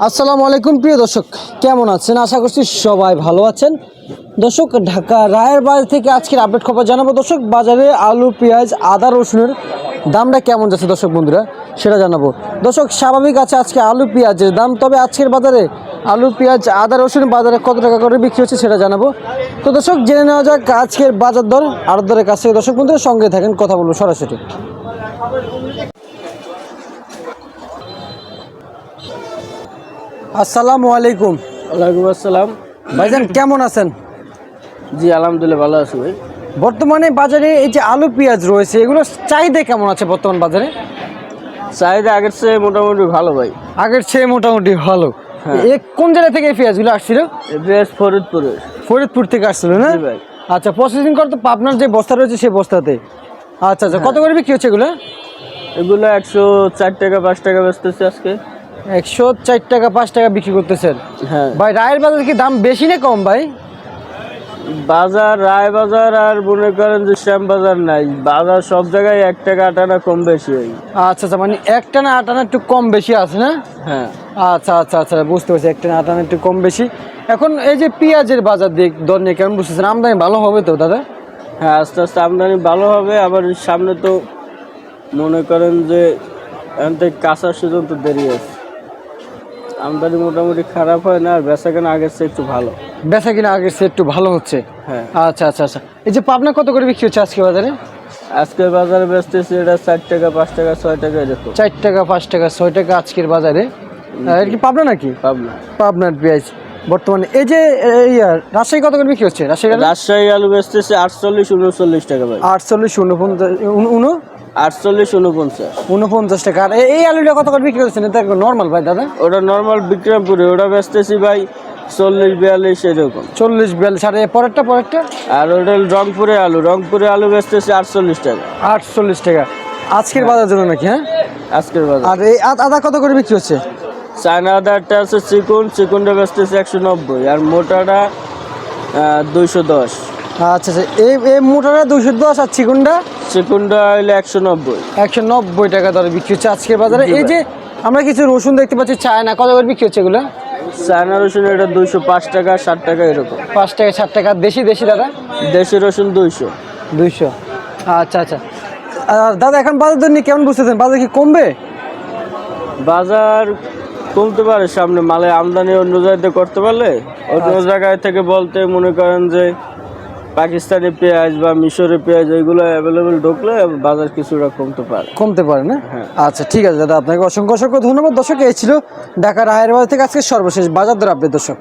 আসসালামু আলাইকুম প্রিয় দর্শক, কেমন আছেন? আশা করছি সবাই ভালো আছেন। দর্শক, ঢাকা রায়ের বাজার থেকে আজকের আপডেট খবর জানাবো। দর্শক, বাজারে আলু, পেঁয়াজ, আদা, রসুনের দামটা কেমন যাচ্ছে দর্শক বন্ধুরা সেটা জানাবো। দর্শক, স্বাভাবিক আছে আজকে আলু পেঁয়াজের দাম, তবে আজকের বাজারে আলু, পেঁয়াজ, আদা, রসুন বাজারে কত টাকা করে বিক্রি হচ্ছে সেটা জানাবো। তো দর্শক, জেনে নেওয়া যাক আজকের বাজার দর আড়ত দরের কাছ থেকে। দর্শক বন্ধুরা সঙ্গে থাকেন, কথা বলবো সরাসরি। আসসালামু আলাইকুম। ওয়ালাইকুম আসসালাম। ভাইজান কেমন আছেন? জি আলহামদুলিল্লাহ ভালো আছি ভাই। বর্তমানে বাজারে এই যে আলু পেঁয়াজ রয়েছে, এগুলোর চাহিদা কেমন আছে বর্তমান বাজারে? চাহিদা আগের চেয়ে মোটামুটি ভালো ভাই। আগের চেয়ে মোটামুটি ভালো। হ্যাঁ। কোন জায়গা থেকে এই পেঁয়াজগুলো আসছিল? বেশ ফরিদপুরে। ফরিদপুর থেকে আসছিল না? জি ভাই। আচ্ছা, প্রসেসিং করতে পাবনার যে বস্তা রয়েছে সেই বস্তাতে। আচ্ছা আচ্ছা, কত করে বিক্রি হচ্ছে এগুলো? এগুলো 104 টাকা 5 টাকা বেচতেছে আজকে। 104 টাকা 5 টাকা বিক্রি করতেছেন? হ্যাঁ ভাই, রায়ের বাজারে কি দাম বেশি না কম ভাই? বাজার রায় বাজার আর মনে করেন যে শ্যাম বাজার নাই, বাজার সব জায়গায় 1 টাকা 8 আনা কম বেশি হয়। আচ্ছা আচ্ছা, মানে একটা না আটানা একটু কম বেশি আছে না? হ্যাঁ আচ্ছা আচ্ছা আচ্ছা, বুঝতে পারছি, একটা না আটানা একটু কম বেশি। এখন এই যে পেঁয়াজের বাজার দিক দর নিয়ে কেমন বুঝতেছেন? আমদানি ভালো হবে তো দাদা? হ্যাঁ, আস্তে আস্তে আমদানি ভালো হবে। আবার সামনে তো মনে করেন যে এখন থেকে কাঁচা সিজন তো দেরি আছে, আমদানি মোটামুটি খারাপ হয় না, আর বেচা কেনা আগের চেয়ে একটু ভালো। বেচা কিনা আগের চেয়ে একটু ভালো হচ্ছে? হ্যাঁ। আচ্ছা আচ্ছা আচ্ছা, এই যে পাবনা কত করে বিক্রি হচ্ছে আজকে বাজারে? আজকে বাজারে বেচতেছি এটা 4 টাকা 5 টাকা 6 টাকা এরকম। 4 টাকা 5 টাকা 6 টাকা আজকের বাজারে। এটা কি পাবনা নাকি? পাবনা। পাবনার পেঁয়াজ বর্তমানে এই যে রাজশাহী কত করে বিক্রি হচ্ছে? রাজশাহী আলু বেচতেছে 48 39 টাকা ভাই। 48 48 49 টাকা। আর এই আলুটা কত করে বিক্রি করছেন? এটা নর্মাল ভাই দাদা? ওটা নর্মাল বিক্রমপুরে, ওটা বেচতেছি ভাই 40 42 এরকম। 40 42। আর পরেরটা? আর ওটা রংপুরে আলু বেচতেছি 48 টাকা। 48 টাকা আজকের বাজার জন্য নাকি? হ্যাঁ, আজকের বাজার। আর এই আদা কত করে বিক্রি হচ্ছে? চায়না আদারটা আছে চিকুনটা বেচতেছি 190, আর মোটাটা 210। আচ্ছা আচ্ছা, এই মোটাটা 210 আর চিকুনটা হইলে 190। 190 টাকা দরে বিক্রি হচ্ছে আজকের বাজারে। জি এই ভাই। যে আমরা কিছু রসুন দেখতে পাচ্ছি, চায়না কত করে বিক্রি হচ্ছে এগুলো? চায়না রসুন এটা 205 টাকা 60 টাকা এরকম। 5 টাকা 7 টাকা। দেশি দাদা? দেশি রসুন 200। 200। আচ্ছা আচ্ছা। আর দাদা এখন বাজার দর নিয়ে কেমন বুঝতেছেন? বাজার কি কমবে? বাজার কমতে পারে সামনে, মালে আমদানি অন্য জায়গায় করতে পারলে, অন্য জায়গায় থেকে বলতে মনে করেন যে পাকিস্তানি পেঁয়াজ বা মিশরি পেঁয়াজ এগুলো অ্যাভেলেবেল ঢুকলে বাজার কিছুটা কমতে পারে না? হ্যাঁ। আচ্ছা ঠিক আছে দাদা, আপনাকে অসংখ্য ধন্যবাদ। দর্শক, এই ছিল ঢাকা রায়ের বাজার থেকে আজকে সর্বশেষ বাজার দর আপডেট দর্শক।